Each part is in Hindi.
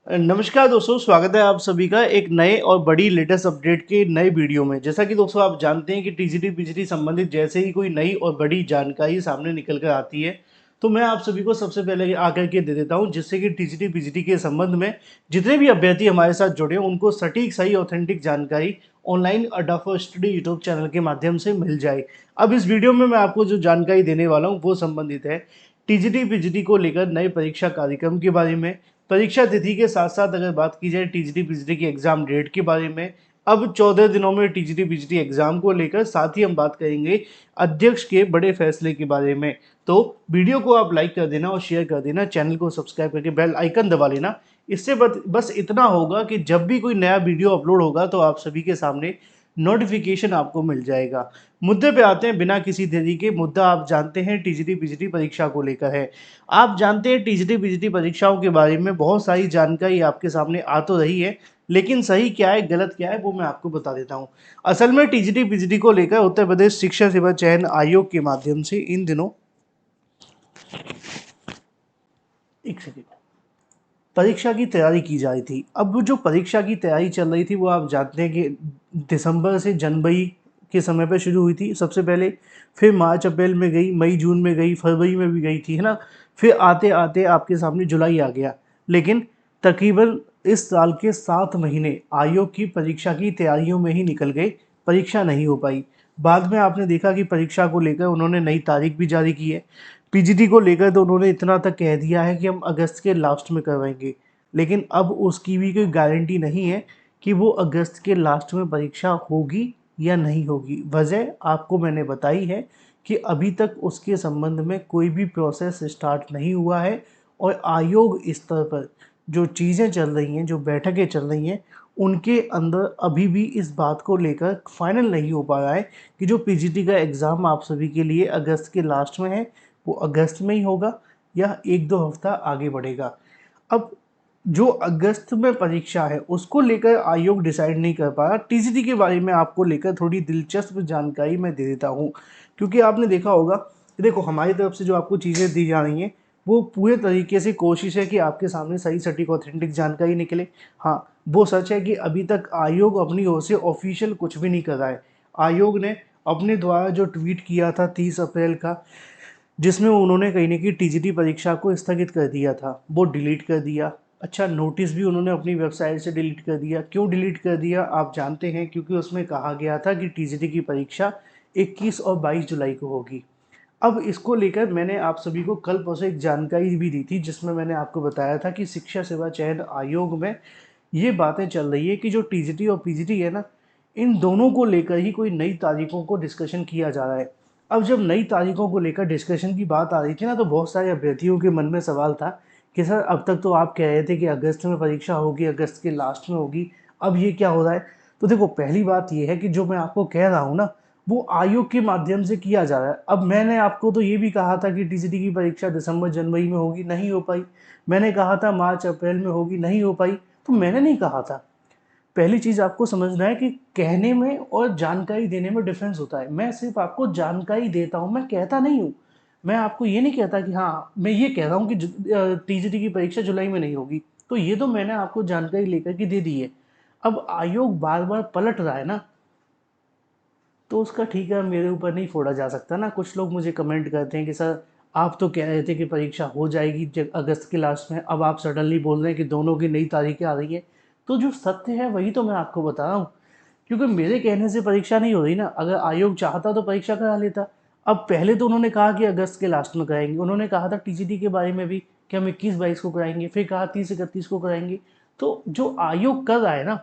नमस्कार दोस्तों, स्वागत है आप सभी का एक नए और बड़ी लेटेस्ट अपडेट के नए वीडियो में। जैसा कि दोस्तों आप जानते हैं कि टीजीटी पीजीटी संबंधित जैसे ही कोई नई और बड़ी जानकारी सामने निकल कर आती है तो मैं आप सभी को सबसे पहले आकर के दे देता हूं, जिससे कि टीजीटी पीजीटी के संबंध में जितने भी अभ्यर्थी हमारे साथ जुड़े हैं उनको सटीक सही ऑथेंटिक जानकारी ऑनलाइन अड्डा फॉर स्टडी यूट्यूब चैनल के माध्यम से मिल जाए। अब इस वीडियो में मैं आपको जो जानकारी देने वाला हूँ वो संबंधित है टीजीटी पीजीटी को लेकर नए परीक्षा कार्यक्रम के बारे में, परीक्षा तिथि के साथ साथ अगर बात की जाए टीजीटी पीजीटी की एग्जाम डेट के बारे में। अब 14 दिनों में टीजीटी पीजीटी एग्जाम को लेकर साथ ही हम बात करेंगे अध्यक्ष के बड़े फैसले के बारे में। तो वीडियो को आप लाइक कर देना और शेयर कर देना, चैनल को सब्सक्राइब करके बेल आइकन दबा लेना। इससे बस इतना होगा कि जब भी कोई नया वीडियो अपलोड होगा तो आप सभी के सामने नोटिफिकेशन आपको मिल जाएगा। मुद्दे पे आते हैं बिना किसी देरी के। मुद्दा आप जानते हैं टीजीटी पीजीटी परीक्षा को लेकर है। आप जानते हैं टीजीटी पीजीटी परीक्षाओं के बारे में बहुत सारी जानकारी आपके सामने आ तो रही है, लेकिन सही क्या है गलत क्या है वो मैं आपको बता देता हूँ। असल में टीजीटी पीजीटी को लेकर उत्तर प्रदेश शिक्षा सेवा चयन आयोग के माध्यम से इन दिनों एक सेकेंड परीक्षा की तैयारी की जा रही थी। अब वो जो परीक्षा की तैयारी चल रही थी वो आप जानते हैं कि दिसंबर से जनवरी के समय पर शुरू हुई थी सबसे पहले, फिर मार्च अप्रैल में गई, मई जून में गई, फरवरी में भी गई थी, है ना। फिर आते आते आपके सामने जुलाई आ गया। लेकिन तकरीबन इस साल के 7 महीने आयोग की परीक्षा की तैयारियों में ही निकल गए, परीक्षा नहीं हो पाई। बाद में आपने देखा कि परीक्षा को लेकर उन्होंने नई तारीख भी जारी की है। पीजीटी को लेकर तो उन्होंने इतना तक कह दिया है कि हम अगस्त के लास्ट में करवाएंगे, लेकिन अब उसकी भी कोई गारंटी नहीं है कि वो अगस्त के लास्ट में परीक्षा होगी या नहीं होगी। वजह आपको मैंने बताई है कि अभी तक उसके संबंध में कोई भी प्रोसेस स्टार्ट नहीं हुआ है और आयोग स्तर पर जो चीज़ें चल रही हैं, जो बैठकें चल रही हैं, उनके अंदर अभी भी इस बात को लेकर फाइनल नहीं हो पा रहा है कि जो पीजीटी का एग्ज़ाम आप सभी के लिए अगस्त के लास्ट में है वो अगस्त में ही होगा या एक दो हफ्ता आगे बढ़ेगा। अब जो अगस्त में परीक्षा है उसको लेकर आयोग डिसाइड नहीं कर पा रहा। टीजीटी के बारे में आपको लेकर थोड़ी दिलचस्प जानकारी मैं दे देता हूँ, क्योंकि आपने देखा होगा कि देखो हमारी तरफ से जो आपको चीज़ें दी जा रही हैं वो पूरे तरीके से कोशिश है कि आपके सामने सही सटीक ऑथेंटिक जानकारी निकले। हाँ, वो सच है कि अभी तक आयोग अपनी ओर से ऑफिशियल कुछ भी नहीं कर रहा है। आयोग ने अपने द्वारा जो ट्वीट किया था 30 अप्रैल का, जिसमें उन्होंने कहीं न कहीं टीजीटी परीक्षा को स्थगित कर दिया था, वो डिलीट कर दिया। अच्छा, नोटिस भी उन्होंने अपनी वेबसाइट से डिलीट कर दिया। क्यों डिलीट कर दिया आप जानते हैं, क्योंकि उसमें कहा गया था कि टीजीटी की परीक्षा 21 और 22 जुलाई को होगी। अब इसको लेकर मैंने आप सभी को कल परसों एक जानकारी भी दी थी, जिसमें मैंने आपको बताया था कि शिक्षा सेवा चयन आयोग में ये बातें चल रही है कि जो टीजीटी और पीजीटी है ना, इन दोनों को लेकर ही कोई नई तारीखों को डिस्कशन किया जा रहा है। अब जब नई तारीखों को लेकर डिस्कशन की बात आ रही थी ना, तो बहुत सारे अभ्यर्थियों के मन में सवाल था कि सर अब तक तो आप कह रहे थे कि अगस्त में परीक्षा होगी, अगस्त के लास्ट में होगी, अब ये क्या हो रहा है। तो देखो पहली बात ये है कि जो मैं आपको कह रहा हूँ ना, वो आयोग के माध्यम से किया जा रहा है। अब मैंने आपको तो ये भी कहा था कि टीजीटी की परीक्षा दिसंबर जनवरी में होगी, नहीं हो पाई। मैंने कहा था मार्च अप्रैल में होगी, नहीं हो पाई। तो मैंने नहीं कहा था। पहली चीज़ आपको समझना है कि कहने में और जानकारी देने में डिफरेंस होता है। मैं सिर्फ आपको जानकारी देता हूँ, मैं कहता नहीं हूँ। मैं आपको ये नहीं कहता कि हाँ, मैं ये कह रहा हूँ कि टीजीटी की परीक्षा जुलाई में नहीं होगी। तो ये तो मैंने आपको जानकारी लेकर के दे दी है। अब आयोग बार बार पलट रहा है ना, तो उसका ठीक है मेरे ऊपर नहीं फोड़ा जा सकता ना। कुछ लोग मुझे कमेंट करते हैं कि सर आप तो कह रहे थे कि परीक्षा हो जाएगी अगस्त के लास्ट में, अब आप सडनली बोल रहे हैं कि दोनों की नई तारीखें आ रही है। तो जो सत्य है वही तो मैं आपको बता रहा हूँ, क्योंकि मेरे कहने से परीक्षा नहीं हो रही ना। अगर आयोग चाहता तो परीक्षा करा लेता। अब पहले तो उन्होंने कहा कि अगस्त के लास्ट में कराएंगे, उन्होंने कहा था टीजीटी के बारे में भी कि हम 21-22 को कराएंगे, फिर कहा 30-31 को कराएंगे। तो जो आयोग कर रहा है ना,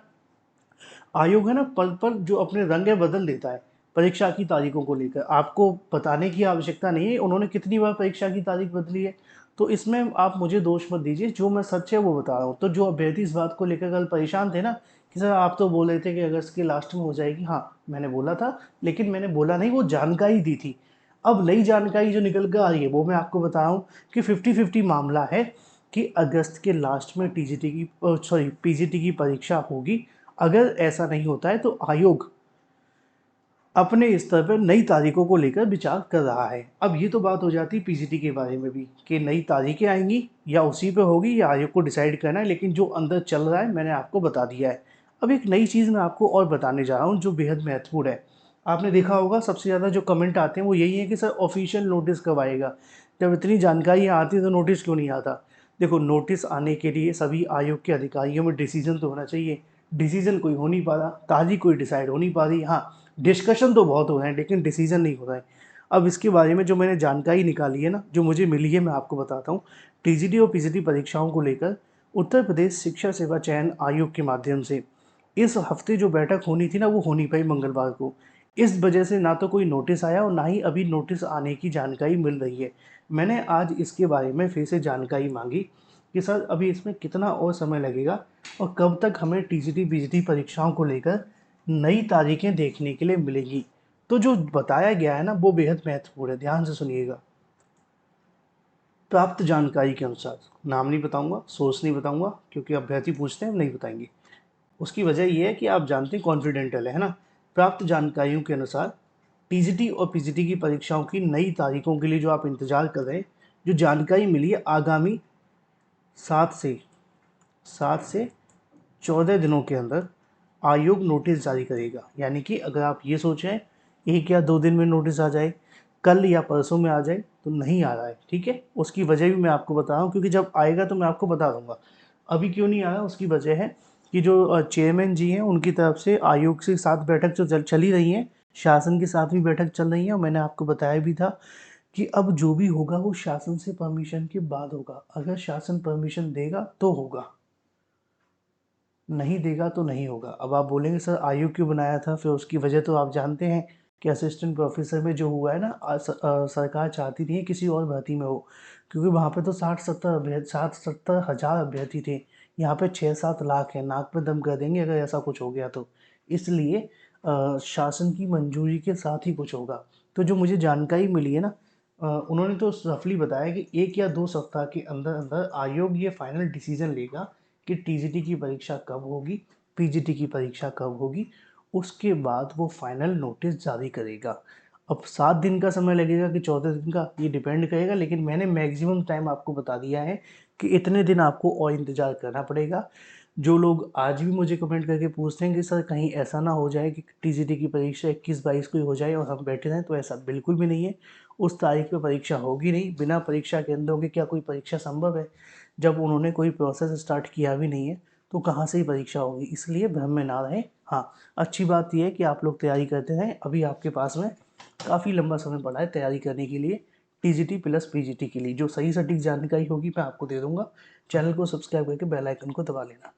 आयोग है ना पल पल जो अपने रंगे बदल देता है परीक्षा की तारीखों को लेकर। आपको बताने की आवश्यकता नहीं है उन्होंने कितनी बार परीक्षा की तारीख बदली है। तो इसमें आप मुझे दोष मत दीजिए, जो मैं सच है वो बता रहा हूँ। तो जो अभ्यर्थी इस बात को लेकर कल परेशान थे ना कि सर आप तो बोल रहे थे कि अगस्त के लास्ट में हो जाएगी, हाँ मैंने बोला था, लेकिन मैंने बोला नहीं, वो जानकारी दी थी। अब नई जानकारी जो निकल कर आ रही है वो मैं आपको बता रहा हूँ कि 50-50 मामला है कि अगस्त के लास्ट में टीजीटी की पीजीटी की परीक्षा होगी। अगर ऐसा नहीं होता है तो आयोग अपने स्तर पर नई तारीखों को लेकर विचार कर रहा है। अब ये तो बात हो जाती है पीजीटी के बारे में भी कि नई तारीखें आएंगी या उसी पे होगी या आयोग को डिसाइड करना है, लेकिन जो अंदर चल रहा है मैंने आपको बता दिया है। अब एक नई चीज़ मैं आपको और बताने जा रहा हूँ जो बेहद महत्वपूर्ण है। आपने देखा होगा सबसे ज़्यादा जो कमेंट आते हैं वो यही है कि सर ऑफिशियल नोटिस कब आएगा, जब इतनी जानकारियाँ आती है तो नोटिस क्यों नहीं आता। देखो, नोटिस आने के लिए सभी आयोग के अधिकारियों में डिसीजन तो होना चाहिए। डिसीजन कोई हो नहीं पा रहा, तारीख कोई डिसाइड हो नहीं पा रही। हाँ, डिस्कशन तो बहुत हो रहे हैं लेकिन डिसीजन नहीं हो रहा है। अब इसके बारे में जो मैंने जानकारी निकाली है ना, जो मुझे मिली है, मैं आपको बताता हूँ। टीजीटी और पीजीटी परीक्षाओं को लेकर उत्तर प्रदेश शिक्षा सेवा चयन आयोग के माध्यम से इस हफ्ते जो बैठक होनी थी ना, वो हो नहीं पाई मंगलवार को। इस वजह से ना तो कोई नोटिस आया और ना ही अभी नोटिस आने की जानकारी मिल रही है। मैंने आज इसके बारे में फिर से जानकारी मांगी कि सर अभी इसमें कितना और समय लगेगा और कब तक हमें टीजीटी पीजीटी परीक्षाओं को लेकर नई तारीखें देखने के लिए मिलेगी। तो जो बताया गया है ना वो बेहद महत्वपूर्ण है, ध्यान से सुनिएगा। प्राप्त जानकारी के अनुसार, नाम नहीं बताऊंगा, सोर्स नहीं बताऊंगा, क्योंकि अभ्यर्थी पूछते हैं, हम नहीं बताएंगे। उसकी वजह ये है कि आप जानते हैं कॉन्फिडेंटल है ना। प्राप्त जानकारियों के अनुसार टीजीटी और पीजीटी की परीक्षाओं की नई तारीखों के लिए जो आप इंतजार कर रहे हैं, जो जानकारी मिली है, आगामी 7 से 14 दिनों के अंदर आयोग नोटिस जारी करेगा। यानी कि अगर आप ये सोचें 1 या 2 दिन में नोटिस आ जाए, कल या परसों में आ जाए, तो नहीं आ रहा है, ठीक है। उसकी वजह भी मैं आपको बता रहा हूँ, क्योंकि जब आएगा तो मैं आपको बता दूंगा। अभी क्यों नहीं आ रहा, उसकी वजह है कि जो चेयरमैन जी हैं उनकी तरफ से आयोग के साथ बैठक जो चल ही रही है, शासन के साथ भी बैठक चल रही है। और मैंने आपको बताया भी था कि अब जो भी होगा वो शासन से परमिशन के बाद होगा। अगर शासन परमिशन देगा तो होगा, नहीं देगा तो नहीं होगा। अब आप बोलेंगे सर आयोग क्यों बनाया था, फिर उसकी वजह तो आप जानते हैं कि असिस्टेंट प्रोफेसर में जो हुआ है ना, सरकार चाहती थी किसी और भर्ती में हो, क्योंकि वहाँ पे तो 60-70 हज़ार अभ्यर्थी थे। यहाँ पे 6-7 लाख है, नाक पे दम कर देंगे अगर ऐसा कुछ हो गया तो। इसलिए शासन की मंजूरी के साथ ही कुछ होगा। तो जो मुझे जानकारी मिली है ना, उन्होंने तो रफली बताया कि 1 या 2 सप्ताह के अंदर अंदर आयोग ये फाइनल डिसीजन लेगा कि टीजीटी की परीक्षा कब होगी, पीजीटी की परीक्षा कब होगी। उसके बाद वो फाइनल नोटिस जारी करेगा। अब 7 दिन का समय लगेगा कि 14 दिन का, ये डिपेंड करेगा, लेकिन मैंने मैक्सिमम टाइम आपको बता दिया है कि इतने दिन आपको और इंतज़ार करना पड़ेगा। जो लोग आज भी मुझे कमेंट करके पूछते हैं कि सर कहीं ऐसा ना हो जाए कि टीजीटी की परीक्षा 21-22 को ही हो जाए और हम बैठे रहें, तो ऐसा बिल्कुल भी नहीं है। उस तारीख पे परीक्षा होगी नहीं। बिना परीक्षा केंद्रों के क्या कोई परीक्षा संभव है? जब उन्होंने कोई प्रोसेस स्टार्ट किया भी नहीं है तो कहाँ से ही परीक्षा होगी। इसलिए भ्रम में ना रहें। हाँ, अच्छी बात यह है कि आप लोग तैयारी करते रहें। अभी आपके पास में काफ़ी लंबा समय पड़ा है तैयारी करने के लिए, टीजीटी प्लस पीजीटी के लिए। जो सही सटीक जानकारी होगी मैं आपको दे दूंगा। चैनल को सब्सक्राइब करके बेल आइकन को दबा लेना।